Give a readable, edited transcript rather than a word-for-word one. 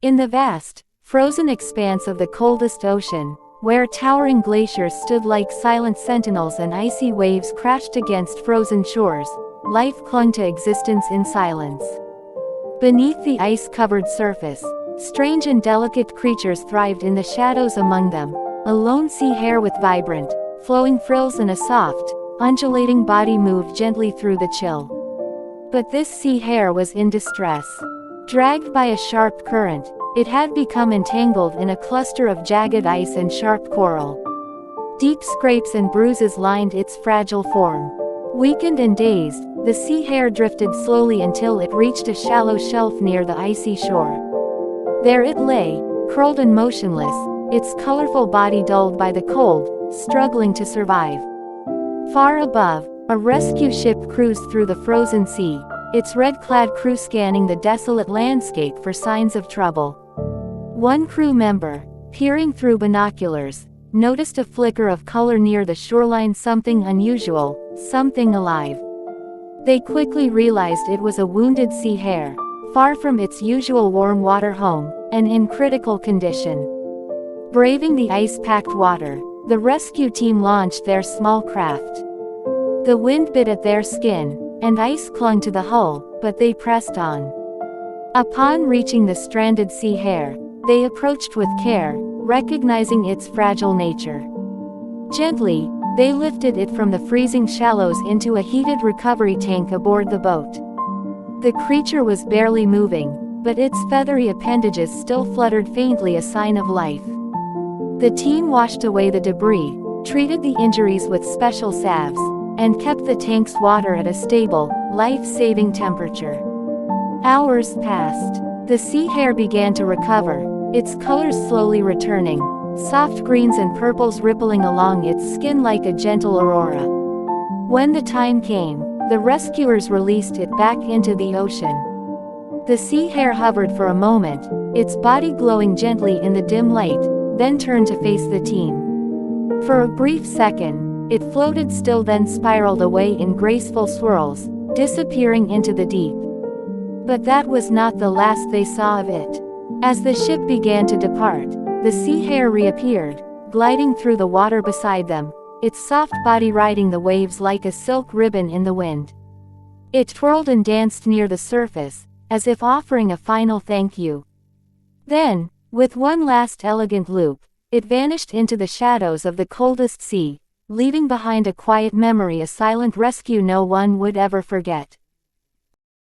In the vast, frozen expanse of the coldest ocean, where towering glaciers stood like silent sentinels and icy waves crashed against frozen shores, life clung to existence in silence. Beneath the ice-covered surface, strange and delicate creatures thrived in the shadows. Among them, a lone sea hare with vibrant, flowing frills and a soft, undulating body moved gently through the chill. But this sea hare was in distress. Dragged by a sharp current, it had become entangled in a cluster of jagged ice and sharp coral. Deep scrapes and bruises lined its fragile form. Weakened and dazed, the sea hare drifted slowly until it reached a shallow shelf near the icy shore. There it lay, curled and motionless, its colorful body dulled by the cold, struggling to survive. Far above, a rescue ship cruised through the frozen sea, its red-clad crew scanning the desolate landscape for signs of trouble. One crew member, peering through binoculars, noticed a flicker of color near the shoreline, something unusual, something alive. They quickly realized it was a wounded sea hare, far from its usual warm water home, and in critical condition. Braving the ice-packed water, the rescue team launched their small craft. The wind bit at their skin, and ice clung to the hull, but they pressed on. Upon reaching the stranded sea hare, they approached with care, recognizing its fragile nature. Gently, they lifted it from the freezing shallows into a heated recovery tank aboard the boat. The creature was barely moving, but its feathery appendages still fluttered faintly, a sign of life. The team washed away the debris, treated the injuries with special salves, and kept the tank's water at a stable, life-saving temperature. Hours passed. The sea hare began to recover, its colors slowly returning, soft greens and purples rippling along its skin like a gentle aurora. When the time came, the rescuers released it back into the ocean. The sea hare hovered for a moment, its body glowing gently in the dim light, then turned to face the team. For a brief second, it floated still, then spiraled away in graceful swirls, disappearing into the deep. But that was not the last they saw of it. As the ship began to depart, the sea hare reappeared, gliding through the water beside them, its soft body riding the waves like a silk ribbon in the wind. It twirled and danced near the surface, as if offering a final thank you. Then, with one last elegant loop, it vanished into the shadows of the coldest sea, leaving behind a quiet memory, a silent rescue no one would ever forget.